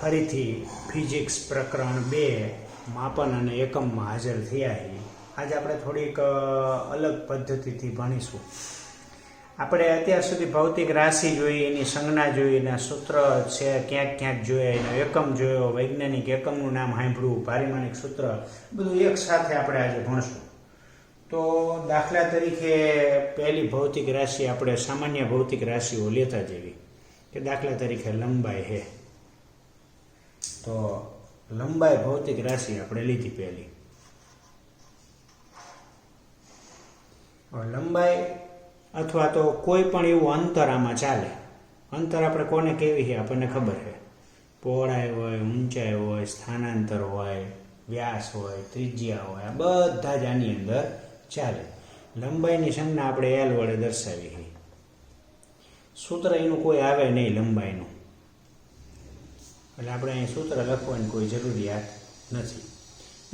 ફરીથી ફિઝિક્સ પ્રકરણ 2 માપન અને એકમમાં હાજર થયા છીએ. આજે આપણે થોડીક અલગ પદ્ધતિથી ભણીશું. આપણે અત્યાર સુધી ભૌતિક રાશિ જોઈ, એની સંજ્ઞા જોઈ, એના સૂત્ર છે ક્યાંક ક્યાંક જોયા, એનો એકમ જોયો, વૈજ્ઞાનિક એકમનું નામ સાંભળ્યું, પારિમાણિક સૂત્ર, બધું એક સાથે આપણે આજે ભણશું. તો દાખલા તરીકે પહેલી ભૌતિક રાશિ આપણે સામાન્ય ભૌતિક રાશિઓ લેતા જેવી કે દાખલા તરીકે લંબાઈ છે. તો લંબાઈ ભૌતિક રાશિ આપણે લીધી પહેલી. લંબાઈ અથવા તો કોઈ પણ એવું અંતર આમાં ચાલે. અંતર આપણે કોને કેવી છે આપણને ખબર છે. પહોળાઈ હોય, ઊંચાઈ હોય, સ્થાનાંતર હોય, વ્યાસ હોય, ત્રિજ્યા હોય, આ બધા જ આની અંદર ચાલે. લંબાઈની સંજ્ઞા આપણે એલ વડે દર્શાવી છે. સૂત્ર એનું કોઈ આવે નહીં લંબાઈનું, એટલે આપણે અહીં સૂત્ર લખવાની કોઈ જરૂરિયાત નથી.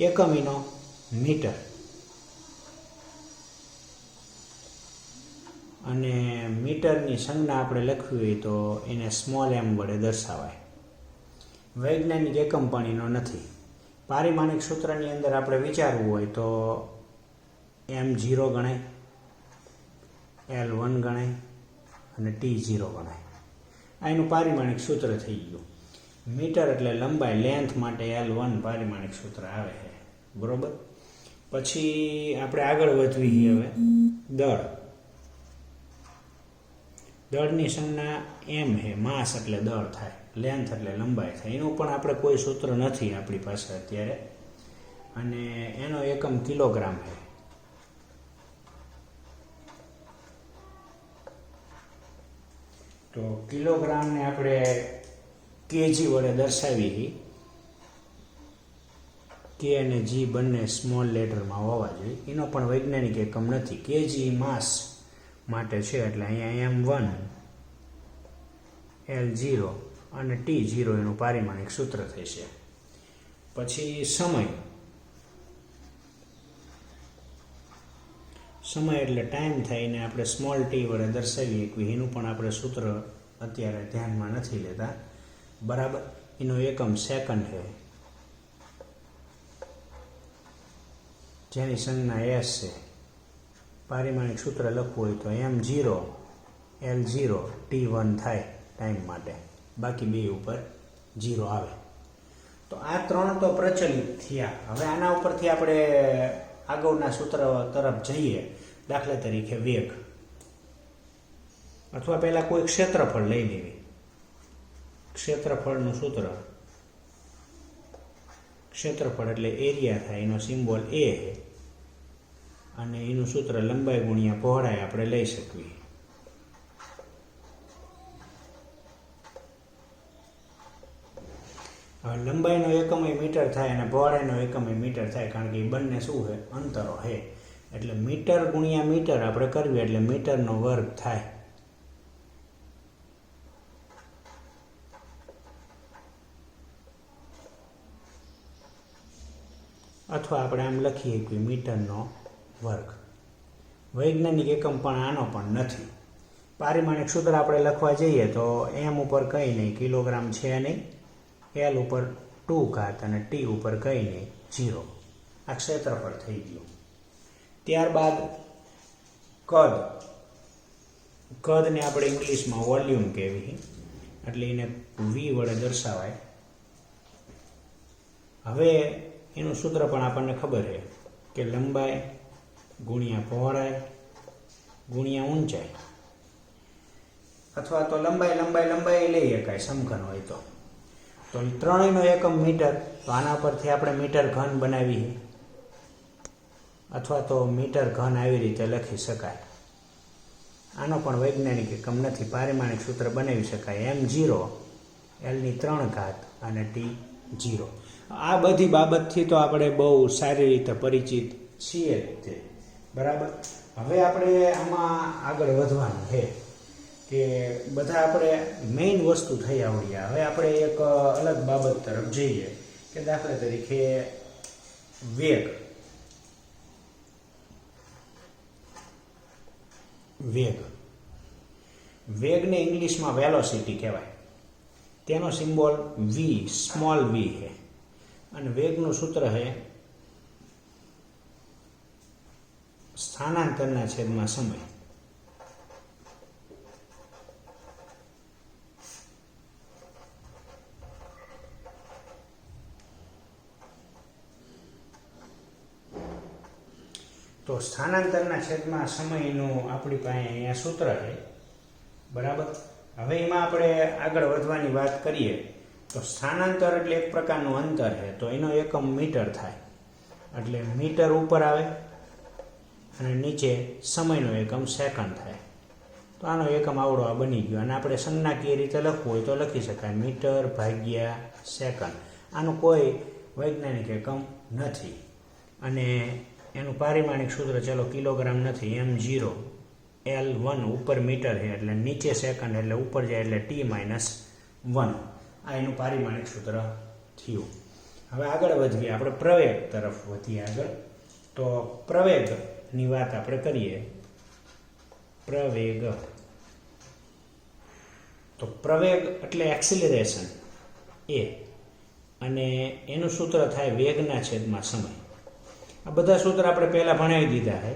એકમ એનો મીટર, અને મીટરની સંજ્ઞા આપણે લખવી હોય તો એને સ્મોલ એમ વડે દર્શાવાય. વૈજ્ઞાનિક એકમ પણ એનો નથી. પારિમાણિક સૂત્રની અંદર આપણે વિચારવું હોય તો M0 ગણાય, L1 ગણાય અને T0 ગણાય. આ એનું પારિમાણિક સૂત્ર થઈ ગયું. મીટર એટલે લંબાઈ, લેન્થ માટે L1 પારિમાણિક સૂત્ર આવે છે, બરોબર. પછી આપણે આગળ વધવી હવે દળ. દળની સંજ્ઞા એમ છે, માસ એટલે દળ થાય, લેન્થ એટલે લંબાઈ થાય. એનું પણ આપણે કોઈ સૂત્ર નથી આપણી પાસે અત્યારે, અને એનો એકમ કિલોગ્રામ છે. તો કિલોગ્રામને આપણે કેજી વડે દર્શાવી. કે અને જી બંને સ્મોલ લેટરમાં હોવા જોઈએ. એનો પણ વૈજ્ઞાનિક એકમ નથી. કેજી માસ માટે છે, એટલે અહીંયા M1 L0 અને T0 એનું પારિમાણિક સૂત્ર થશે. પછી સમય એટલે ટાઈમ થાય, એને આપણે સ્મોલ ટી વડે દર્શાવીએ. એનું પણ આપણે સૂત્ર અત્યારે ધ્યાનમાં નથી લેતા, બરાબર. એનો એકમ સેકન્ડ છે, જેની સંજ્ઞા S છે. પારિમાણિક સૂત્ર લખવું હોય તો M0 L0 T1 થાય ટાઈમ માટે, બાકી બે ઉપર 0 આવે. તો આ ત્રણ તો પ્રચલિત થયા. હવે આના ઉપરથી આપણે આગળના સૂત્ર તરફ જઈએ. દાખલા તરીકે વેગ, અથવા પહેલા કોઈ ક્ષેત્રફળ લઈ લેવી. ક્ષેત્રફળનું સૂત્ર, ક્ષેત્રફળ એટલે એરિયા થાય, એનો સિમ્બોલ A છે, અને એનું સૂત્ર લંબાઈ ગુણ્યા પહોળાઈ આપણે લઈ શકીએ. હવે લંબાઈનો એકમ મીટર થાય અને પહોળાઈનો એકમ મીટર થાય, કારણ કે એ બંને શું છે, અંતરો છે. એટલે મીટર ગુણ્યા મીટર આપણે કરવી એટલે મીટરનો વર્ગ થાય. અથવા આપણે આમ લખીએ કે મીટરનો વર્ગ. વૈજ્ઞાનિક એકમ પણ આનો પણ નથી. પારિમાણિક સૂત્ર આપણે લખવા જઈએ તો M ઉપર કંઈ નહીં, કિલોગ્રામ છે નહીં, L ઉપર 2 ઘાત અને T ઉપર કંઈ નહીં, 0. આ ક્ષેત્રફળ થઈ ગયું. ત્યારબાદ કદને આપણે ઇંગ્લિશમાં વોલ્યુમ કહેવી, એટલે એને V વડે દર્શાવાય. હવે એનું સૂત્ર પણ આપણને ખબર છે કે લંબાઈ ગુણ્યા પહોળાઈ ગુણ્યા ઊંચાઈ, અથવા તો લંબાઈ લઈ શકાય સમઘન હોય તો. તો ત્રણેયનો એકમ મીટર, તો આના પરથી આપણે મીટર ઘન બનાવીએ, અથવા તો મીટર ઘન આવી રીતે લખી શકાય. આનો પણ વૈજ્ઞાનિક એકમ નથી. પારિમાણિક સૂત્ર બનાવી શકાય M0 L3 ઘાત અને T0. આ બધી બાબતથી તો આપણે બહુ સારી રીતે પરિચિત છીએ તે, બરાબર. હવે આપણે આમાં આગળ વધવાનું છે કે બધા આપણે મેઇન વસ્તુ થઈ આવડ્યા. હવે આપણે એક અલગ બાબત તરફ જઈએ કે દાખલા તરીકે વેગને ઇંગ્લિશમાં વેલોસિટી કહેવાય. તેનો સિમ્બોલ વી, સ્મોલ વી છે, અને વેગનું સૂત્ર છે સ્થાનાંતરના છેદમાં સમય. તો સ્થાનાંતરના છેદમાં સમયનું આપણી પાસે અહીંયા સૂત્ર છે, બરાબર. હવે એમાં આપણે આગળ વધવાની વાત કરીએ તો સ્થાનાંતર એટલે એક પ્રકારનું અંતર છે, તો એનો એકમ મીટર થાય, એટલે મીટર ઉપર આવે અને નીચે સમયનો એકમ સેકન્ડ થાય. તો આનો એકમ આવડો આ બની ગયો, અને આપણે સંજ્ઞાકીય રીતે લખવું હોય તો લખી શકાય મીટર ભાગ્યા સેકન્ડ. આનું કોઈ વૈજ્ઞાનિક એકમ નથી, અને એનું પારિમાણિક સૂત્ર ચાલો કિલોગ્રામ નથી, M0 L1 ઉપર મીટર છે એટલે નીચે સેકન્ડ એટલે ઉપર જાય એટલે T-1. આ એનું પારિમાણિક સૂત્ર થયું. હવે આગળ વધીએ, આપણે પ્રવેગ તરફ વધીએ આગળ. તો પ્રવેગની વાત આપણે કરીએ. પ્રવેગ, તો પ્રવેગ એટલે એક્સિલરેશન એ, અને એનું સૂત્ર થાય વેગના છેદમાં સમય. આ બધા સૂત્ર આપણે પહેલાં ભણાવી દીધા છે,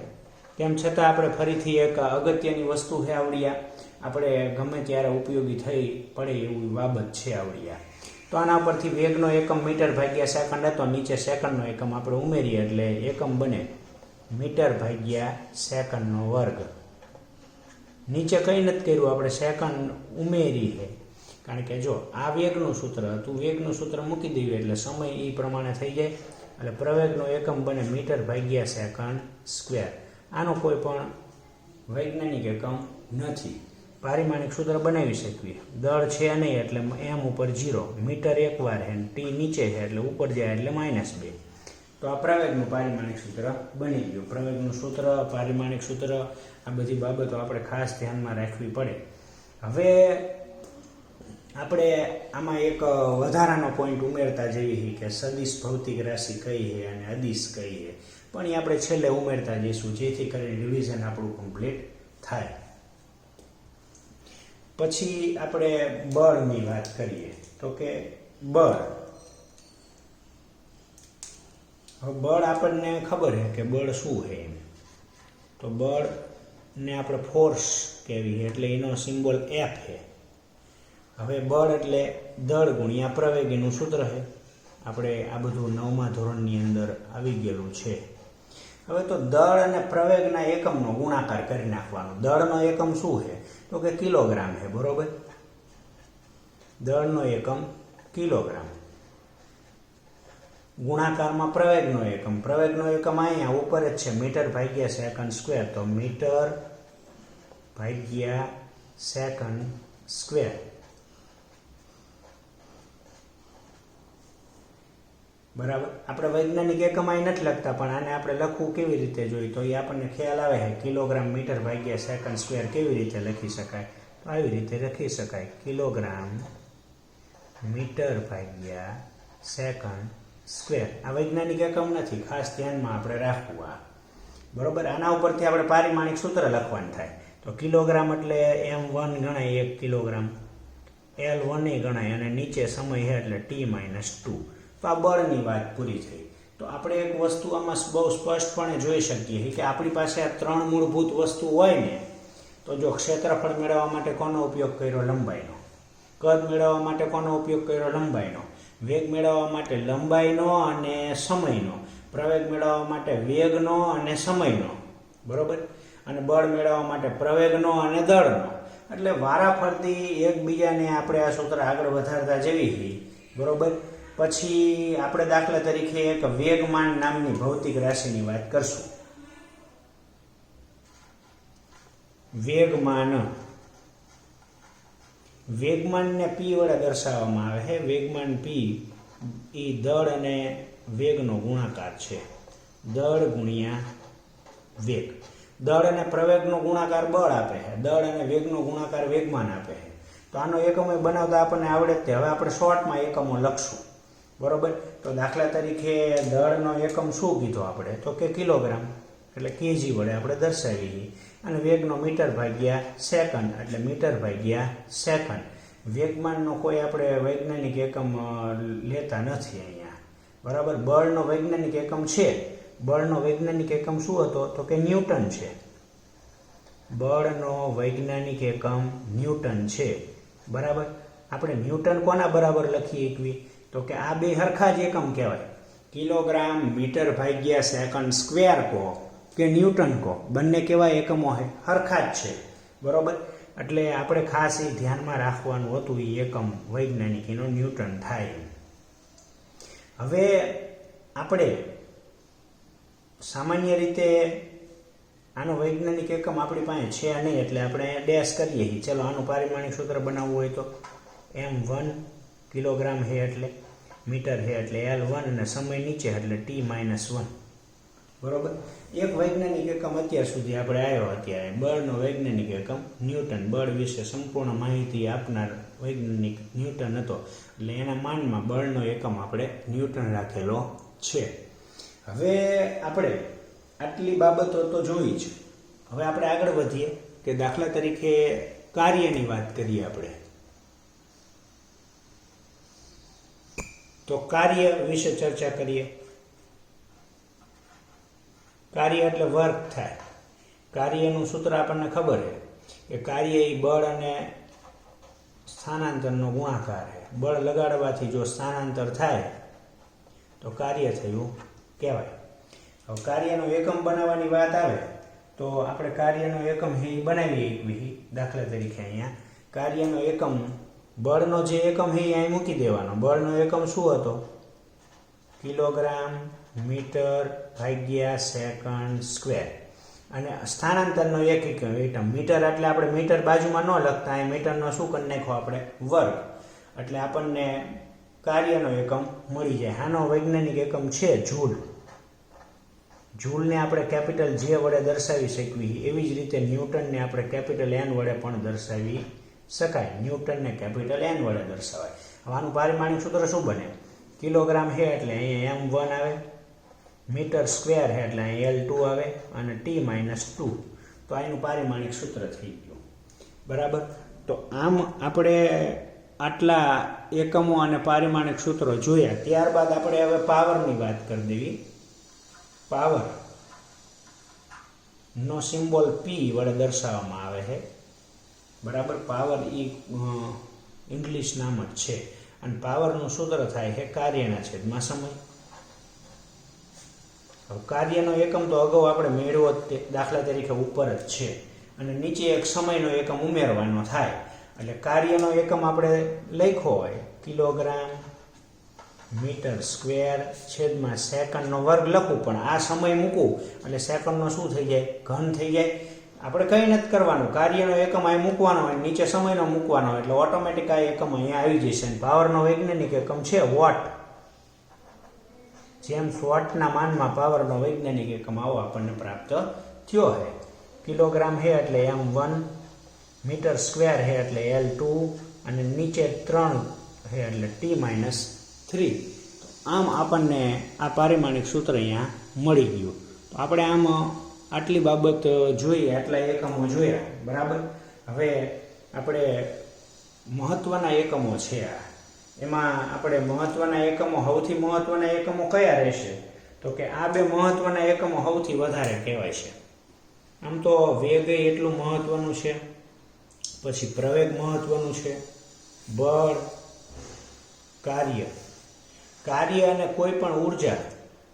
તેમ છતાં આપણે ફરીથી એક અગત્યની વસ્તુ છે આવડ્યા, આપણે ગમે ત્યારે ઉપયોગી થઈ પડે એવી બાબત છે આવડ્યા. તો આના પરથી વેગનો એકમ મીટર ભાગ્યા સેકન્ડ હતો, નીચે સેકન્ડનો એકમ આપણે ઉમેરીએ એટલે એકમ બને મીટર ભાગ્યા સેકન્ડનો વર્ગ. નીચે કંઈ નથી કર્યું, આપણે સેકન્ડ ઉમેરી છે, કારણ કે જો આ વેગનું સૂત્ર હતું, વેગનું સૂત્ર મૂકી દઈએ એટલે સમય એ પ્રમાણે થઈ જાય, એટલે પ્રવેગનો એકમ બને મીટર ભાગ્યા સેકન્ડ સ્ક્વેર. આનો કોઈ પણ વૈજ્ઞાનિક એકમ નથી, પારિમાણિક સૂત્ર બનાવી શકીએ. દળ છે નહીં એટલે M ઉપર 0, મીટર એકવાર છે, ટી નીચે છે એટલે ઉપર જાય એટલે -2. તો આ પ્રવેગનું પારિમાણિક સૂત્ર બની ગયું. પ્રવેગનું સૂત્ર, પારિમાણિક સૂત્ર, આ બધી બાબતો આપણે ખાસ ધ્યાનમાં રાખવી પડે. હવે આપણે આમાં એક વધારાનો પોઈન્ટ ઉમેરતા જઈએ કે સદિશ ભૌતિક રાશિ કઈ છે અને અદિશ કઈ છે, પણ એ આપણે છેલ્લે ઉમેરતા જઈશું, જેથી કરીને રિવિઝન આપણું કમ્પ્લીટ થાય. પછી આપણે બળની વાત કરીએ. તો કે બળ, બળ આપણને ખબર છે કે બળ શું છે એમ. તો બળને આપણે ફોર્સ કહેવી, એટલે એનો સિમ્બોલ F છે. હવે બળ એટલે દળ ગુણ્યા પ્રવેગ, એનું સૂત્ર છે. આપણે આ બધું 9મા ધોરણની અંદર આવી ગયેલું છે. હવે તો દળ અને પ્રવેગના એકમનો ગુણાકાર કરી નાખવાનો. દળનો એકમ શું છે? તો કે કિલોગ્રામ છે, બરોબર. દળનો એકમ કિલોગ્રામ, ગુણાકારમાં પ્રવેગનો એકમ. પ્રવેગનો એકમ અહીંયા ઉપર જ છે, મીટર ભાગ્યા સેકન્ડ સ્ક્વેર. તો મીટર ભાગ્યા સેકન્ડ સ્ક્વેર, બરાબર. આપણે વૈજ્ઞાનિક એકમ અહીં નથી લખતા, પણ આને આપણે લખવું કેવી રીતે જોઈએ તો એ આપણને ખ્યાલ આવે છે. કિલોગ્રામ મીટર ભાગ્યા સેકન્ડ સ્ક્વેર કેવી રીતે લખી શકાય? તો આવી રીતે લખી શકાય, કિલોગ્રામ મીટર ભાગ્યા સેકન્ડ સ્ક્વેર. આ વૈજ્ઞાનિક એકમ નથી, ખાસ ધ્યાનમાં આપણે રાખવું આ, બરોબર. આના ઉપરથી આપણે પારિમાણિક સૂત્ર લખવાનું થાય. તો કિલોગ્રામ એટલે M1 ગણાય 1 કિલોગ્રામ, L1 ગણાય, અને નીચે સમય છે એટલે T-2. તો આ બળની વાત પૂરી થઈ. તો આપણે એક વસ્તુ આમાં બહુ સ્પષ્ટપણે જોઈ શકીએ કે આપણી પાસે આ 3 મૂળભૂત વસ્તુ હોય ને, તો જો ક્ષેત્રફળ મેળવવા માટે કોનો ઉપયોગ કર્યો? લંબાઈનો. કદ મેળવવા માટે કોનો ઉપયોગ કર્યો? લંબાઈનો. વેગ મેળવવા માટે લંબાઈનો અને સમયનો. પ્રવેગ મેળવવા માટે વેગનો અને સમયનો, બરોબર. અને બળ મેળવવા માટે પ્રવેગનો અને દળનો. એટલે વારાફરતી એકબીજાને આપણે આ સૂત્ર આગળ વધારતા જઈએ, બરોબર. પછી આપણે દાખલા તરીકે એક વેગમાન નામની ભૌતિક રાશિની વાત કરશું. વેગમાન, વેગમાનને P વડે દર્શાવવામાં આવે છે. વેગમાન P એ દળ અને વેગનો ગુણાકાર છે. દળ ગુણ્યા વેગ. દળ અને પ્રવેગનો ગુણાકાર બળ આપે છે, દળ અને વેગનો ગુણાકાર વેગમાન આપે છે. તો આનો એકમો બનાવતા આપણને આવડે જ. હવે આપણે શોર્ટમાં એકમો લખશું, બરોબર. તો દાખલા તરીકે દળનો એકમ શું કીધો આપણે? તો કે કિલોગ્રામ, એટલે કેજી વડે આપણે દર્શાવીએ. અને વેગનો મીટર ભાગ્યા સેકન્ડ, એટલે મીટર ભાગ્યા સેકન્ડ. વેગમાનનો કોઈ આપણે વૈજ્ઞાનિક એકમ લેતા નથી અહીંયા, બરાબર. બળનો વૈજ્ઞાનિક એકમ છે, બળનો વૈજ્ઞાનિક એકમ શું હતો તો કે ન્યૂટન છે. બળનો વૈજ્ઞાનિક એકમ ન્યૂટન છે, બરાબર. આપણે ન્યૂટન કોના બરાબર લખી શકીએ તો કે આ બે હરખા જ એકમ કહેવાય. કિલોગ્રામ મીટર ભાગ્યા સેકન્ડ સ્ક્વેર કહો કે ન્યૂટન કહો, બંને કેવા એકમો છે, હરખા જ છે, બરાબર. એટલે આપણે ખાસ એ ધ્યાનમાં રાખવાનું હતું, એ એકમ વૈજ્ઞાનિક એનો ન્યૂટન થાય. હવે આપણે સામાન્ય રીતે આનો વૈજ્ઞાનિક એકમ આપણી પાસે છે નહીં, એટલે આપણે ડેશ કરીએ. ચલો આનું પારિમાણિક સૂત્ર બનાવવું હોય તો m1 કિલોગ્રામ છે એટલે મીટર છે એટલે L1 અને સમય નીચે એટલે T-1, બરોબર. એક વૈજ્ઞાનિક એકમ અત્યાર સુધી આપણે આવ્યો, અત્યારે બળનો વૈજ્ઞાનિક એકમ ન્યૂટન. બળ વિશે સંપૂર્ણ માહિતી આપનાર વૈજ્ઞાનિક ન્યૂટન હતો, એટલે એના માનમાં બળનો એકમ આપણે ન્યૂટન રાખેલો છે. હવે આપણે આટલી બાબતો તો જોઈ જ. હવે આપણે આગળ વધીએ કે દાખલા તરીકે કાર્યની વાત કરીએ આપણે. તો કાર્ય વિશે ચર્ચા કરીએ. કાર્ય એટલે વર્ક થાય. કાર્યનું સૂત્ર આપણને ખબર છે કે કાર્ય એ બળ અને સ્થાનાંતરનો ગુણાકાર છે. બળ લગાડવાથી જો સ્થાનાંતર થાય તો કાર્ય થયું કહેવાય. હવે કાર્યનો એકમ બનાવવાની વાત આવે તો આપણે કાર્યનો એકમ એ બનાવીએ. દાખલા તરીકે અહીંયા કાર્યનો એકમ, બળનો જે એકમ છે એ અહીં મૂકી દેવાનો. બળનો એકમ શું હતો? કિલોગ્રામ મીટર ભાગ્યા સેકન્ડ સ્ક્વેર. અને સ્થાનાંતરનો એક એકમ મીટર, એટલે આપણે મીટર બાજુમાં ન લખતા, અહીં મીટરનો શું કરી નાખો આપણે? વર્ગ. એટલે આપણને કાર્યનો એકમ મળી જાય. આનો વૈજ્ઞાનિક એકમ છે જૂલ. જૂલને આપણે કેપિટલ જે વડે દર્શાવી શકીએ, એવી જ રીતે ન્યૂટનને આપણે કેપિટલ N વડે પણ દર્શાવી શકાય. ન્યૂટનને કેપિટલ N વડે દર્શાવાય. હવે આનું પારિમાણિક સૂત્ર શું બને? કિલોગ્રામ છે એટલે અહીંયા m1 આવે, મીટર સ્ક્વેર છે એટલે અહીં L2 આવે અને T-2. તો આનું પારિમાણિક સૂત્ર થઈ ગયું, બરાબર. તો આમ આપણે આટલા એકમો અને પારિમાણિક સૂત્રો જોયા. ત્યારબાદ આપણે હવે પાવરની વાત કરી દેવી. પાવર નો સિમ્બોલ P વડે દર્શાવવામાં આવે છે, બરાબર. પાવર એ ઇંગ્લિશ નામ જ છે અને પાવરનું સૂત્ર થાય છે કાર્યના છેદમાં સમય. હવે કાર્યનો એકમ તો અગાઉ આપણે મેળવ્યો જ, દાખલા તરીકે ઉપર જ છે, અને નીચે એક સમયનો એકમ ઉમેરવાનો થાય. એટલે કાર્યનો એકમ આપણે લખ્યો હોય કિલોગ્રામ મીટર સ્ક્વેર છેદમાં સેકન્ડનો વર્ગ લખવું, પણ આ સમય મૂકવું એટલે સેકન્ડનો શું થઈ જાય? ઘન થઈ જાય. આપણે કંઈ નથી કરવાનું, કાર્યનો એકમ અહીં મૂકવાનો હોય, નીચે સમયનો મૂકવાનો હોય, એટલે ઓટોમેટિક આ એકમ અહીંયા આવી જશે. અને પાવરનો વૈજ્ઞાનિક એકમ છે વોટ. જેમ્સ વોટના માનમાં પાવરનો વૈજ્ઞાનિક એકમ આવો આપણને પ્રાપ્ત થયો છે. કિલોગ્રામ છે એટલે m1, મીટર સ્ક્વેર છે એટલે L2 અને નીચે 3 છે એટલે T-3. આમ આપણને આ પારિમાણિક સૂત્ર અહીંયા મળી ગયું. તો આપણે આમ આટલી બાબત જોઈએ, આટલા એકમો જોયા, બરાબર. હવે આપણે મહત્ત્વના એકમો છે આ. એમાં આપણે મહત્ત્વના એકમો, સૌથી મહત્ત્વના એકમો કયા રહેશે? તો કે આ બે મહત્ત્વના એકમો સૌથી વધારે કહેવાય છે. આમ તો વેગ એટલું મહત્ત્વનું છે, પછી પ્રવેગ મહત્ત્વનું છે, બળ, કાર્ય. કાર્ય અને કોઈ પણ ઉર્જા,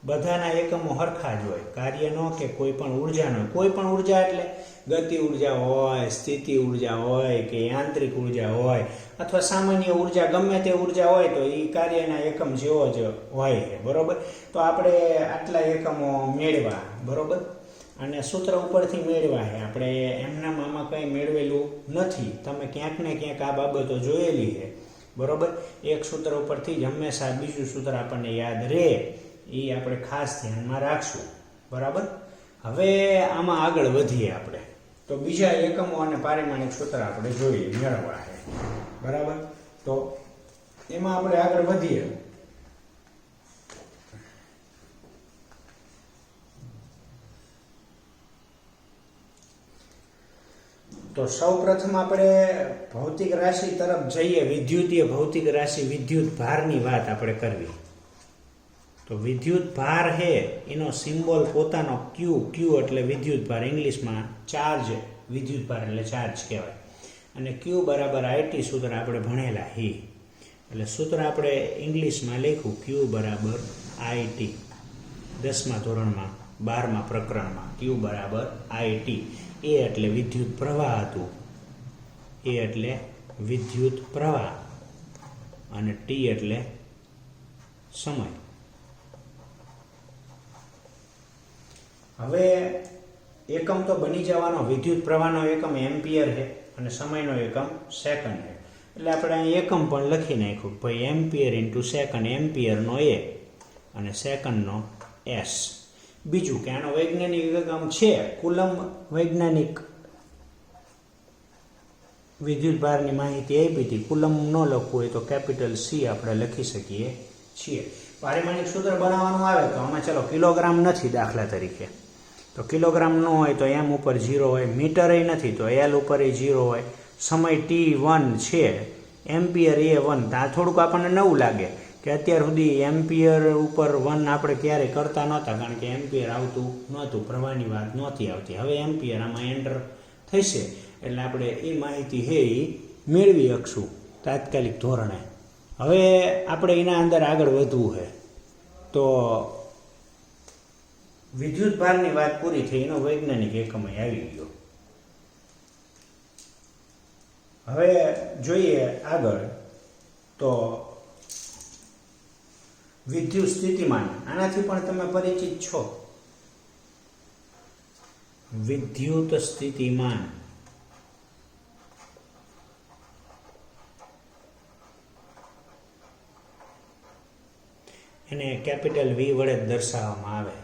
બધાના એકમો હરખા જ હોય. કાર્ય નો કે કોઈ પણ ઉર્જા નો. કોઈ પણ ઉર્જા એટલે ગતિ ઉર્જા હોય, સ્થિતિ ઉર્જા હોય કે યાંત્રિક ઉર્જા હોય, અથવા સામાન્ય ઉર્જા, ગમે તે ઉર્જા હોય તો એ કાર્યના એકમ જેવો જ હોય, બરોબર. તો આપણે આટલા એકમો મેળવા, બરોબર. અને સૂત્ર ઉપરથી મેળવા છે આપણે, એમના આમાં કંઈ મેળવેલું નથી. તમે ક્યાંક ને ક્યાંક આ બાબતો જોયેલી છે, બરોબર. એક સૂત્ર ઉપરથી જ હંમેશા બીજું સૂત્ર આપણને યાદ રહે, એ આપણે ખાસ ધ્યાનમાં રાખશું, બરાબર. હવે આમાં આગળ વધીએ આપણે. તો બીજા એકમો અને પારિમાણિક સૂત્ર આપણે જોઈએ, મેળવવા છે, બરાબર. તો એમાં આપણે આગળ વધીએ. તો સૌ પ્રથમ આપણે ભૌતિક રાશિ તરફ જઈએ. વિદ્યુતીય ભૌતિક રાશિ વિદ્યુત ભારની વાત આપણે કરવી. તો વિદ્યુત ભાર હે એનો સિમ્બોલ પોતાનો ક્યુ એટલે વિદ્યુત ભાર, ઇંગ્લિશમાં ચાર્જ, વિદ્યુત ભાર એટલે ચાર્જ કહેવાય. અને ક્યુ બરાબર IT સૂત્ર આપણે ભણેલા હી, એટલે સૂત્ર આપણે ઇંગ્લિશમાં લખ્યું ક્યુ બરાબર IT. 10મા ધોરણમાં 12મા પ્રકરણમાં ક્યુ બરાબર IT. એ એટલે વિદ્યુત પ્રવાહ હતું, એ એટલે વિદ્યુત પ્રવાહ, અને ટી એટલે સમય. હવે એકમ તો બની જવાનો, વિદ્યુત પ્રવાહનો એકમ એમ્પિયર છે અને સમયનો એકમ સેકન્ડ છે. એટલે આપણે અહીં એકમ પણ લખી નાખ્યું ભાઈ એમ્પિયર ઇન્ટુ સેકન્ડ, એમ્પિયરનો એ અને સેકન્ડનો એસ. બીજું કે આનો વૈજ્ઞાનિક એકમ છે કુલમ. વૈજ્ઞાનિક વિદ્યુત ભારની માહિતી આપી હતી. કુલમ ન લખવું હોય તો કેપિટલ C આપણે લખી શકીએ છીએ. પારિમાણિક સૂત્ર બનાવવાનું આવે તો આમાં ચલો કિલોગ્રામ નથી દાખલા તરીકે, તો કિલોગ્રામ ન હોય તો M ઉપર 0 હોય, મીટર નથી તો L ઉપર 0 હોય, સમય T1 છે, એમ્પિયર A1. તો આ થોડુંક આપણને નવું લાગે કે અત્યાર સુધી એમ્પિયર ઉપર 1 આપણે ક્યારેય કરતા નહોતા, કારણ કે એમ્પિયર આવતું નહોતું, પ્રવાહની વાત નહોતી આવતી. હવે એમ્પિયર આમાં એન્ટર થશે એટલે આપણે એ માહિતી છે એ મેળવી શકશું તાત્કાલિક ધોરણે. હવે આપણે એના અંદર આગળ વધવું છે. તો વિદ્યુત ભારની વાત પૂરી થઈ, એનો વૈજ્ઞાનિક એકમ આવી ગયો. હવે જોઈએ આગળ તો વિદ્યુત સ્થિતિમાન. આનાથી પણ તમે પરિચિત છો. વિદ્યુત સ્થિતિમાન એને કેપિટલ V વડે દર્શાવવામાં આવે,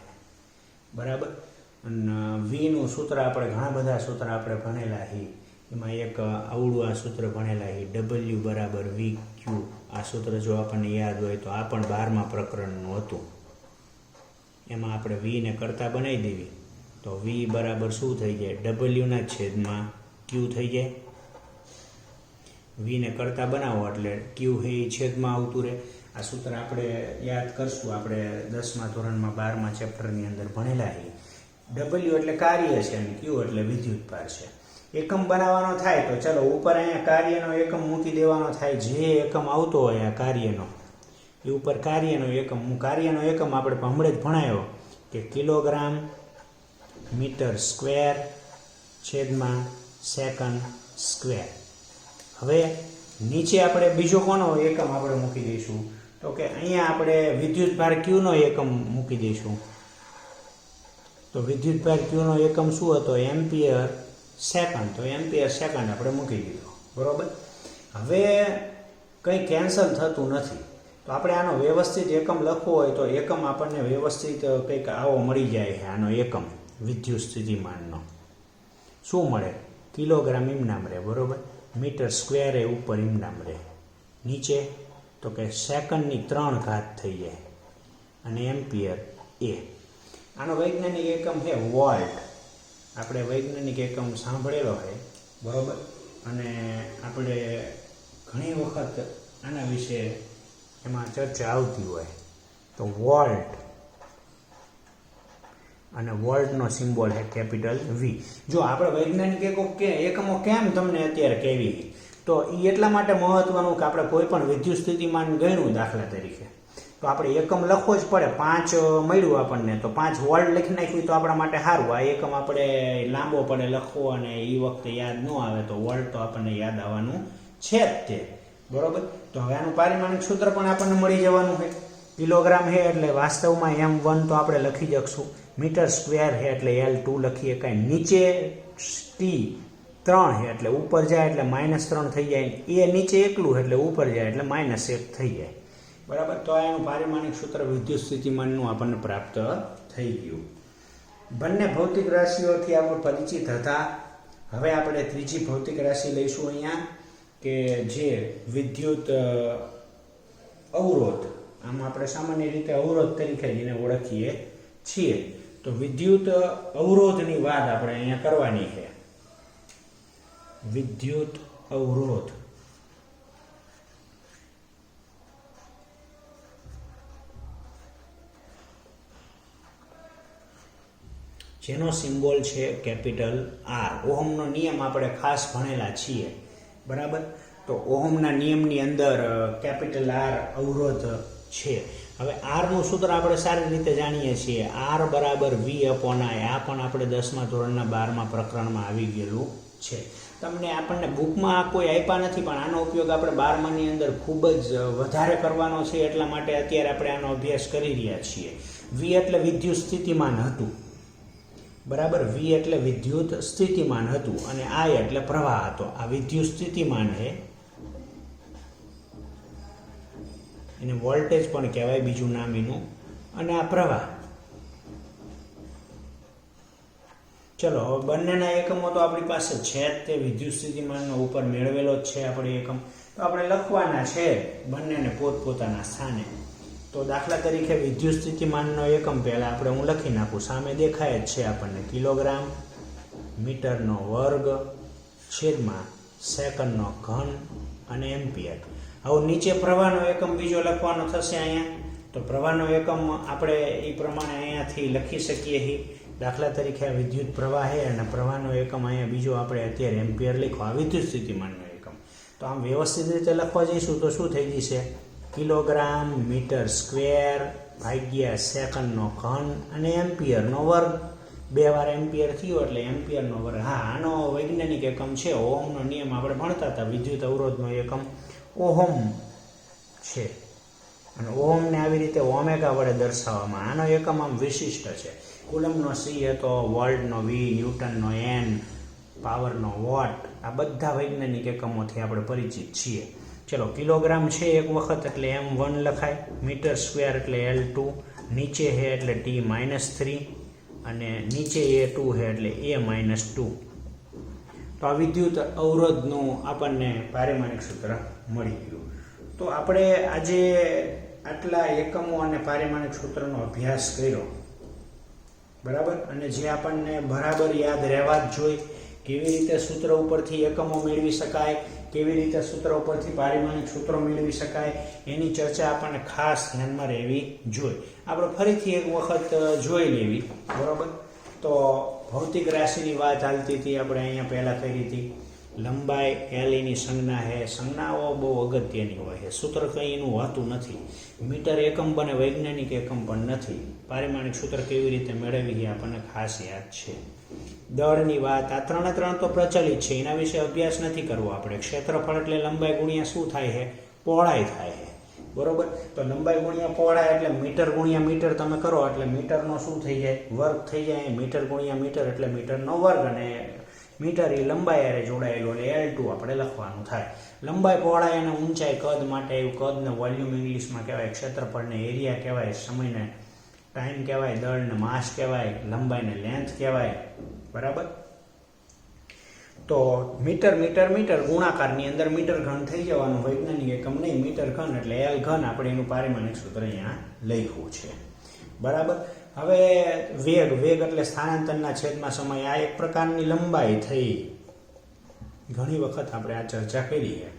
બરાબર. અને વીનું સૂત્ર આપણે ઘણા બધા સૂત્ર આપણે ભણેલા હી. એમાં એક અવળું આ સૂત્ર ભણેલા હી, W બરાબર VQ. આ સૂત્ર જો આપણને યાદ હોય તો આ પણ 12મા પ્રકરણનું હતું. એમાં આપણે વીને કરતા બનાવી દેવી તો V બરાબર શું થઈ જાય? W ના છેદમાં Q થઈ જાય. વીને કરતા બનાવો એટલે Q એ છેદમાં આવતું રહે. આ સૂત્ર આપણે યાદ કરશું, આપણે 10મા ધોરણમાં 12મા ચેપ્ટરની અંદર ભણેલા હી. W એટલે કાર્ય છે અને Q એટલે વિદ્યુત ભાર છે. એકમ બનાવવાનો થાય તો ચલો ઉપર અહીંયા કાર્યનો એકમ મૂકી દેવાનો થાય. જે એકમ આવતો હોય આ કાર્યનો, એ ઉપર કાર્યનો એકમ આપણે હમણાં જ ભણાયો કે કિલોગ્રામ મીટર સ્ક્વેર છેદમાં સેકન્ડ સ્ક્વેર. હવે નીચે આપણે બીજો કોનો એકમ આપણે મૂકી દઈશું તો કે અહીંયા આપણે વિદ્યુત ભાર Qનો એકમ મૂકી દઈશું. તો વિદ્યુત ભાર Qનો એકમ શું હતો? Ampere second. તો એમ્પિયર સેકન્ડ આપણે મૂકી દીધો, બરોબર. હવે કંઈ કેન્સલ થતું નથી, તો આપણે આનો વ્યવસ્થિત એકમ લખવો હોય તો એકમ આપણને વ્યવસ્થિત કંઈક આવો મળી જાય છે. આનો એકમ વિદ્યુત સ્થિતિમાનનો શું મળે? કિલોગ્રામ એમ નામ રહે, બરોબર. મીટર સ્ક્વેર એ ઉપર એમ નામ રહે. નીચે તો કે સેકન્ડની 3 ઘાત થઈ જાય અને એમ્પિયર એ. આનો વૈજ્ઞાનિક એકમ છે વોલ્ટ. આપણે વૈજ્ઞાનિક એકમ સાંભળેલો છે, બરોબર. અને આપણે ઘણી વખત આના વિશે એમાં ચર્ચા આવતી હોય. તો વોલ્ટ અને વોલ્ટનો સિમ્બોલ છે કેપિટલ V. જો આપણે વૈજ્ઞાનિક એકમો કેમ તમને અત્યારે કહેવી, તો એ એટલા માટે મહત્વનું કે આપણે કોઈ પણ વિદ્યુત સ્થિતિમાન ગણ્યું દાખલા તરીકે તો આપણે એકમ લખવો જ પડે. 5 મળ્યું આપણને તો 5 વોલ્ટ લખી નાખ્યું તો આપણા માટે સારું. આ એકમ આપણે લાંબો પડે લખવો અને એ વખતે યાદ ન આવે તો વોલ્ટ તો આપણને યાદ આવવાનું છે જ તે, બરોબર. તો હવે આનું પારિમાણિક સૂત્ર પણ આપણને મળી જવાનું છે. કિલોગ્રામ છે એટલે વાસ્તવમાં M1 તો આપણે લખી શકશું. મીટર સ્ક્વેર છે એટલે L2 લખીએ કાંઈ. નીચે T3 છે એટલે ઉપર જાય એટલે -3 થઈ જાય. એ નીચે એકલું એટલે ઉપર જાય એટલે -1 થઈ જાય, બરાબર. તો એનું પારિમાણિક સૂત્ર વિદ્યુત સ્થિતિમાનનું આપણને પ્રાપ્ત થઈ ગયું. બંને ભૌતિક રાશિઓથી આપણે પરિચિત હતા. હવે આપણે ત્રીજી ભૌતિક રાશિ લઈશું અહીંયા, કે જે વિદ્યુત અવરોધ. આમ આપણે સામાન્ય રીતે અવરોધ તરીકે જેને ઓળખીએ છીએ. તો વિદ્યુત અવરોધની વાત આપણે અહીંયા કરવાની છે. વિદ્યુત અવરોધ જેનો સિમ્બોલ છે કેપિટલ આર. ઓહમનો નિયમ આપણે ખાસ ભણેલા છીએ, બરાબર. તો ઓહમના નિયમની અંદર કેપિટલ આર અવરોધ છે. હવે આરનું સૂત્ર આપણે સારી રીતે જાણીએ છીએ, આર બરાબર વી અપોન આઈ. આ પણ આપણે 10મા ધોરણના 12મા પ્રકરણમાં આવી ગયેલું છે. તમને આપણને બુકમાં કોઈ આપ્યા નથી, પણ આનો ઉપયોગ આપણે 12માની અંદર ખૂબ જ વધારે કરવાનો છે, એટલા માટે અત્યારે આપણે આનો અભ્યાસ કરી રહ્યા છીએ. વી એટલે વિદ્યુત સ્થિતિમાન હતું, બરાબર. વી એટલે વિદ્યુત સ્થિતિમાન હતું અને આઈ એટલે પ્રવાહ હતો. આ વિદ્યુત સ્થિતિમાન છે, એને વોલ્ટેજ પણ કહેવાય, બીજું નામ એનું, અને આ પ્રવાહ. ચલો, હવે બંનેના એકમો તો આપણી પાસે છે જ, તે વિદ્યુત સ્થિતિમાનનો ઉપર મેળવેલો જ છે આપણે એકમ. તો આપણે લખવાના છે બંનેને પોતપોતાના સ્થાને. તો દાખલા તરીકે વિદ્યુત સ્થિતિમાનનો એકમ પહેલાં આપણે હું લખી નાખું, સામે દેખાય જ છે આપણને, કિલોગ્રામ મીટરનો વર્ગ છેદમાં સેકન્ડનો ઘન અને એમ્પિયર. હવે નીચે પ્રવાહનો એકમ બીજો લખવાનો થશે અહીંયા. તો પ્રવાહનો એકમ આપણે એ પ્રમાણે અહીંયાથી લખી શકીએ છીએ. દાખલા તરીકે આ વિદ્યુત પ્રવાહ છે અને પ્રવાહનો એકમ અહીંયા બીજો આપણે અત્યારે એમ્પિયર લખો, આ વિદ્યુત સ્થિતિમાનનો એકમ. તો આમ વ્યવસ્થિત રીતે લખવા જઈશું તો શું થઈ જશે? કિલોગ્રામ મીટર સ્ક્વેર ભાગ્યા સેકન્ડનો ઘન અને એમ્પિયરનો વર્ગ. 2 વાર એમ્પિયર થયો એટલે એમ્પિયરનો વર્ગ. હા, આનો વૈજ્ઞાનિક એકમ છે. ઓહમનો નિયમ આપણે ભણતા હતા. વિદ્યુત અવરોધનો એકમ ઓહમ છે અને ઓહમને આવી રીતે ઓમેગા વડે દર્શાવવામાં. આનો એકમ આમ વિશિષ્ટ છે. કુલમનો સી હતો, વોલ્ટનો વી, ન્યૂટનનો એન, પાવરનો વોટ. આ બધા વૈજ્ઞાનિક એકમોથી આપણે પરિચિત છીએ. ચલો, કિલોગ્રામ છે એક વખત એટલે m1 લખાય, મીટર સ્ક્વેર એટલે L2, નીચે છે એટલે T-3 અને નીચે A2 છે એટલે A-2. તો આ વિદ્યુત અવરોધનું આપણને પારિમાણિક સૂત્ર મળી ગયું. તો આપણે આજે આટલા એકમો અને પારિમાણિક સૂત્રનો અભ્યાસ કર્યો, બરાબર. અને જે આપણને બરાબર યાદ રહેવા જ જોઈએ, કેવી રીતે સૂત્ર ઉપરથી એકમો મેળવી શકાય, કેવી રીતે સૂત્ર ઉપરથી પારિમાણિક સૂત્રો મેળવી શકાય, એની ચર્ચા આપણને ખાસ ધ્યાનમાં રહેવી જોઈએ. આપણે ફરીથી એક વખત જોઈ લેવી, બરાબર. તો ભૌતિક રાશિની વાત ચાલતી હતી, આપણે અહીંયા પહેલાં કરી હતી. લંબાઈ એલની સંજ્ઞા છે. સંજ્ઞાઓ બહુ અગત્યની હોય છે. સૂત્ર કંઈ એનું હોતું નથી. મીટર એકમ બને વૈજ્ઞાનિક એકમ પણ નથી. પારિમાણિક સૂત્ર કેવી રીતે મેળવી એ આપણને ખાસ યાદ છે. દળની વાત, આ 3 તો પ્રચલિત છે, એના વિશે અભ્યાસ નથી કરવો આપણે. ક્ષેત્રફળ એટલે લંબાઈ ગુણ્યા શું થાય છે? પહોળાઈ થાય છે, બરોબર. તો લંબાઈ ગુણ્યા પહોળાઈ એટલે મીટર ગુણ્યા મીટર તમે કરો એટલે મીટરનો શું થઈ જાય? વર્ગ થઈ જાય. મીટર ગુણ્યા મીટર એટલે મીટરનો વર્ગ, અને મીટર એ લંબાઈ હારે જોડાયેલું એટલે L2 આપણે લખવાનું થાય. લંબાઈ, પહોળાઈ અને ઊંચાઈ કદ માટે, એવું કદને વોલ્યુમ ઇંગ્લિશમાં કહેવાય, ક્ષેત્રફળને એરિયા કહેવાય, સમયને ટાઈમ કહેવાય, દળને માસ કહેવાય, લંબાઈને લેન્થ કહેવાય, બરાબર. તો મીટર મીટર મીટર ગુણાકારની અંદર મીટર ઘન થઈ જવાનું, વૈજ્ઞાનિક એકમ નહીં, મીટર ઘન એટલે L ઘન. આપણે એનું પારિમાણિક સૂત્ર અહીંયા લખ્યું છે, બરાબર. હવે વેગ એટલે સ્થાનાંતરના છેદમાં સમય. આ એક પ્રકારની લંબાઈ થઈ. ઘણી વખત આપણે આ ચર્ચા કરી છે.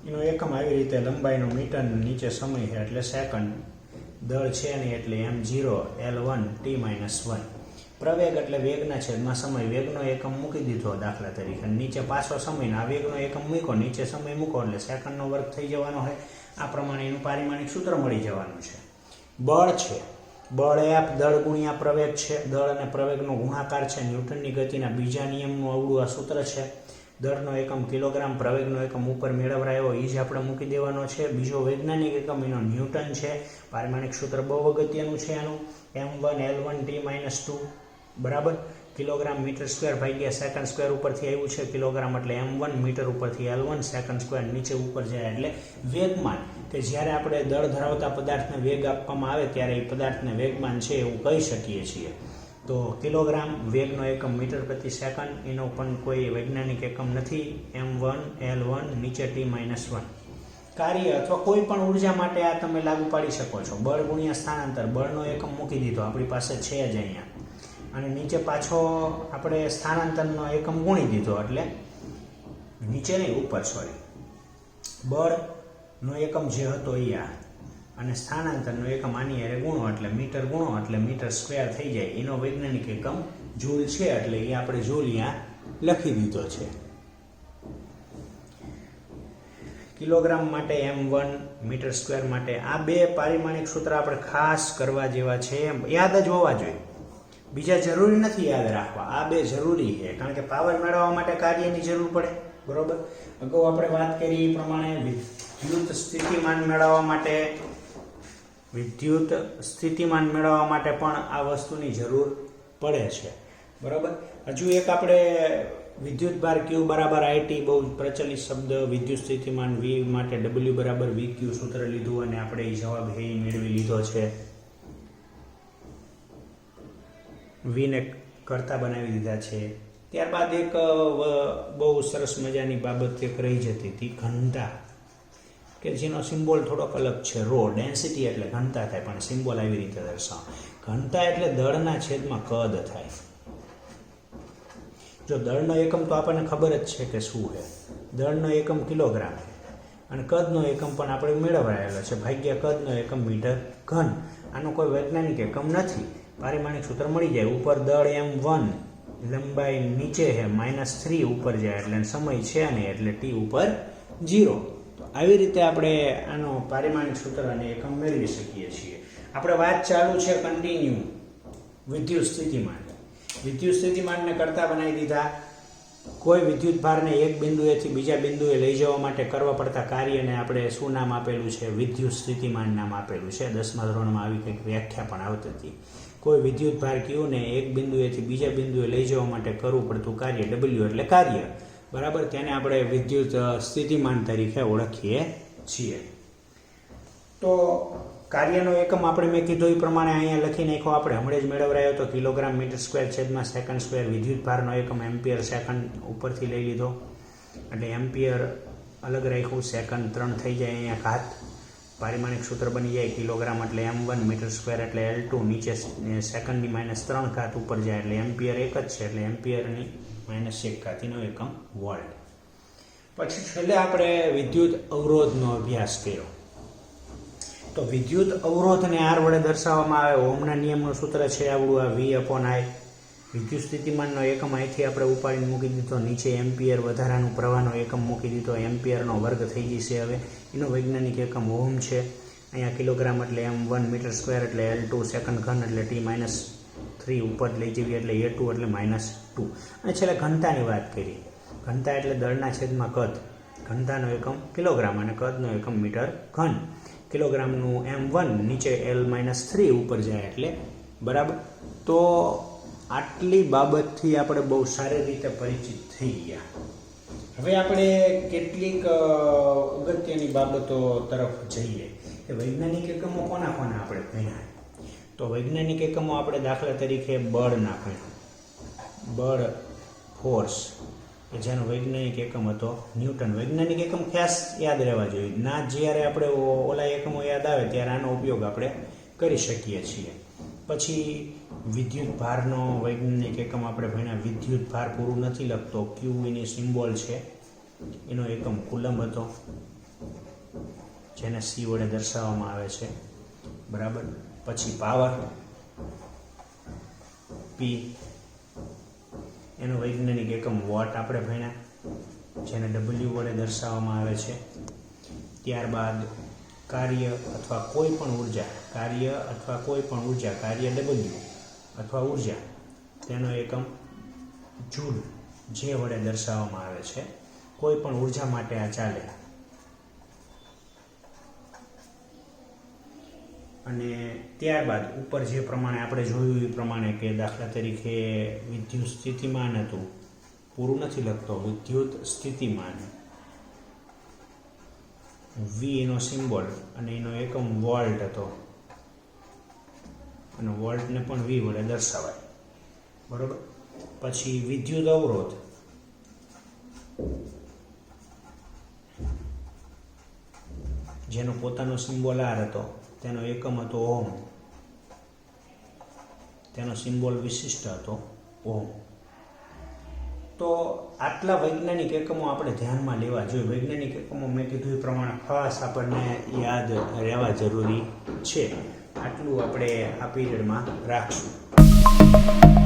એનો એકમ આવી રીતે લંબાઈનો મીટર, નીચે સમય છે એટલે સેકન્ડ, દળ છે નહીં એટલે m0 L1 T-1. પ્રવેગ એટલે વેગના છેદમાં સમય. વેગનો એકમ મૂકી દીધો દાખલા તરીકે, નીચે પાછો સમય, આ વેગનો એકમ મૂકો, નીચે સમય મૂકો એટલે સેકન્ડનો વર્ગ થઈ જવાનો હોય. આ પ્રમાણે એનું પારિમાણિક સૂત્ર મળી જવાનું છે. બળ છે. બળ એ દળ ગુણ્યા પ્રવેગ છે. દળ અને પ્રવેગનો ગુણાકાર છે. ન્યૂટનની ગતિના બીજા નિયમનું અવળું આ સૂત્ર છે. દળનો એકમ કિલોગ્રામ, પ્રવેગનો એકમ ઉપર મેળવરાયો એ જ આપણે મૂકી દેવાનો છે. બીજો વૈજ્ઞાનિક એકમ એનો ન્યૂટન છે. પારિમાણિક સૂત્ર બહુ અગત્યનું છે આનું, m1 L1 T-2, બરાબર. કિલોગ્રામ મીટર સ્ક્વેર ભાગ્યા સેકન્ડ સ્ક્વેર ઉપરથી આવ્યું છે. કિલોગ્રામ એટલે m1, મીટર ઉપરથી L1, સેકન્ડ સ્ક્વેર નીચે ઉપર જાય એટલે વેગમાન. કે જ્યારે આપણે દળ ધરાવતા પદાર્થને વેગ આપવામાં આવે ત્યારે એ પદાર્થને વેગમાન છે એવું કહી શકીએ છીએ. તો કિલોગ્રામ વેગનો એકમ મીટર પ્રતિ સેકન્ડ, એનો પણ કોઈ વૈજ્ઞાનિક એકમ નથી. m1 L1 નીચે T-1. કાર્ય અથવા કોઈ પણ ઉર્જા માટે આ તમે લાગુ પાડી શકો છો. બળ ગુણ્યા સ્થાનાંતર, બળનો એકમ મૂકી દીધો, આપણી પાસે છે જ અહીંયા, અને નીચે પાછો આપણે સ્થાનાંતરનો એકમ ગુણી દીધો એટલે નીચે નહીં, ઉપર, સોરી. બળનો એકમ જે હતો એ આ, અને સ્થાનાંતરનો એકમ આની હારે ગુણો એટલે મીટર સ્ક્વેર થઈ જાય. એનો વૈજ્ઞાનિક એકમ જૂલ છે, એટલે એ આપણે જૂલ અહીંયા લખી દીધો છે. કિલોગ્રામ માટે M1, મીટર સ્ક્વેર માટે આ બે પારિમાણિક સૂત્ર આપણે ખાસ કરવા જેવા છે, યાદ જ હોવા જોઈએ. બીજા જરૂરી નથી યાદ રાખવા, આ બે જરૂરી છે, કારણ કે પાવર મેળવવા માટે કાર્યની જરૂર પડે. બરોબર. અગાઉ આપણે વાત કરી એ પ્રમાણે વિદ્યુત સ્થિતિમાન મેળવવા માટે પણ આ વસ્તુની જરૂર પડે છે. બરોબર. હજુ એક આપણે વિદ્યુત ભાર Q બરાબર IT, બહુ પ્રચલિત શબ્દ. વિદ્યુત સ્થિતિમાન V માટે W બરાબર VQ સૂત્ર લીધું અને આપણે એ જવાબ એ મેળવી લીધો છે. V ને કરતા બનાવી દીધા છે. ત્યારબાદ એક બહુ સરસ મજાની બાબત એક રહી જતી હતી, ઘનતા, કે જેનો સિમ્બોલ થોડોક અલગ છે. રો ડેન્સિટી એટલે ઘનતા થાય, પણ સિમ્બોલ આવી રીતે દર્શાવો. ઘનતા એટલે દળના છેદમાં કદ થાય. જો દળનો એકમ તો આપણને ખબર જ છે કે શું છે. દળનો એકમ કિલોગ્રામ છે અને કદનો એકમ પણ આપણે મેળવાયેલો છે, ભાગ્યા કદનો એકમ મીટર ઘન. આનો કોઈ વૈજ્ઞાનિક એકમ નથી. પારિમાણિક સૂત્ર મળી જાય. ઉપર દળ M1, લંબાઈ નીચે છે -3, ઉપર જાય એટલે સમય છે નહીં, એટલે T ઉપર 0. તો આવી રીતે આપણે આનો પારિમાણિક સૂત્ર અને એકમ મેળવી શકીએ છીએ. આપણે વાત ચાલુ છે કન્ટિન્યુ વિદ્યુત સ્થિતિમાનને કરતા બનાવી દીધા. કોઈ વિદ્યુત ભારને એક બિંદુએથી બીજા બિંદુએ લઈ જવા માટે કરવા પડતા કાર્યને આપણે શું નામ આપેલું છે? વિદ્યુત સ્થિતિમાન નામ આપેલું છે. 10મા ધોરણમાં આવી કંઈક વ્યાખ્યા પણ આવતી હતી. કોઈ વિદ્યુત ભાર Q ને એક બિંદુએથી બીજા બિંદુએ લઈ જવા માટે કરવું પડતું કાર્ય W એટલે કાર્ય. બરાબર. તેને આપણે વિદ્યુત સ્થિતિમાન તરીકે ઓળખીએ છીએ. તો કાર્યનો એકમ આપણે મેં કીધું એ પ્રમાણે અહીંયા લખી નાખ્યો. આપણે હમણાં જ મેળવરાયો તો કિલોગ્રામ મીટર સ્ક્વેર છેદમાં સેકન્ડ સ્ક્વેર. વિદ્યુત ભારનો એકમ એમ્પિયર સેકન્ડ ઉપરથી લઈ લીધો, એટલે એમ્પિયર અલગ રાખ્યું, સેકન્ડ 3 થઈ જાય અહીંયા ઘાત. પારિમાણિક સૂત્ર બની જાય કિલોગ્રામ એટલે M1, મીટર સ્ક્વેર એટલે L2, નીચે સેકન્ડની -3 ઘાત, ઉપર જાય એટલે એમ્પિયર એક જ છે, એટલે એમ્પિયરની -1 ઘાતીનો એકમ વોલ્ટ. પછી છેલ્લે આપણે વિદ્યુત અવરોધનો અભ્યાસ કર્યો. તો વિદ્યુત અવરોધને R વડે દર્શાવવામાં આવે. ઓહમના નિયમનું સૂત્ર છે આવડું, આ V/I. વિદ્યુત સ્થિતિમાનનો એકમ અહીંથી આપણે ઉપાડીને મૂકી દીધો, નીચે એમ્પિયર વધારાનું પ્રવાહનો એકમ મૂકી દીધો, એમ્પિયરનો વર્ગ થઈ જશે. હવે એનો વૈજ્ઞાનિક એકમ ઓહમ છે. અહીંયા કિલોગ્રામ એટલે M1, મીટર સ્ક્વેર એટલે L2, સેકન્ડ ઘન એટલે T-3, ઉપર લઈ જઈએ એટલે A2 એટલે -2. અને છેલ્લે ઘનતાની વાત કરી. ઘનતા એટલે દળના છેદમાં કદ. ઘનતાનો એકમ કિલોગ્રામ અને કદનો એકમ મીટર ઘન. કિલોગ્રામનું M1, નીચે L-3, ઉપર જાય એટલે બરાબર. તો આટલી બાબતથી આપણે બહુ સારી રીતે પરિચિત થઈ ગયા. હવે આપણે કેટલીક અગત્યની બાબતો તરફ જઈએ કે વૈજ્ઞાનિક એકમો કોના આપણે ભણ્યા. તો વૈજ્ઞાનિક એકમો આપણે દાખલા તરીકે બળના ભણ્યા. બળ, ફોર્સ, કે જેનો વૈજ્ઞાનિક એકમ હતો ન્યૂટન. વૈજ્ઞાનિક એકમ ખાસ યાદ રહેવા જોઈએ. ના જ્યારે આપણે ઓલા એકમો યાદ આવે ત્યારે આનો ઉપયોગ આપણે કરી શકીએ છીએ. પછી વિદ્યુત ભારનો વૈજ્ઞાનિક એકમ આપણે ભણ્યા. વિદ્યુત ભાર પૂરું નથી લખતો, Q એની સિમ્બોલ છે, એનો એકમ કુલમ હતો, જેને C વડે દર્શાવવામાં આવે છે. બરાબર. પછી પાવર P, એનો વૈજ્ઞાનિક એકમ વોટ આપણે ભણ્યા, જેને W વડે દર્શાવવામાં આવે છે. ત્યારબાદ કાર્ય અથવા કોઈ પણ ઉર્જા, કાર્ય W અથવા ઉર્જા, તેનો એકમ જૂલ, જે વડે દર્શાવવામાં આવે છે. કોઈ પણ ઉર્જા માટે આ ચાલે. અને ત્યારબાદ ઉપર જે પ્રમાણે આપણે જોયું એ પ્રમાણે કે દાખલા તરીકે વિદ્યુત સ્થિતિમાન હતું, પૂરું નથી લખતો, વિદ્યુત સ્થિતિમાન, V એનો સિમ્બોલ અને એનો એકમ વોલ્ટ હતો, અને વોલ્ટને પણ V વડે દર્શાવાય. બરોબર. પછી વિદ્યુત અવરોધ, જેનો પોતાનો સિમ્બોલ R હતો, તેનો એકમ હતો ઓહમ, તેનો સિમ્બોલ વિશિષ્ટ હતો ઓહમ. તો આટલા વૈજ્ઞાનિક એકમો આપણે ધ્યાનમાં લેવા જોઈએ. વૈજ્ઞાનિક એકમો મેં કીધું એ પ્રમાણે ખાસ આપણને યાદ રહેવા જરૂરી છે. આટલું આપણે આ પીરિયડમાં રાખશું.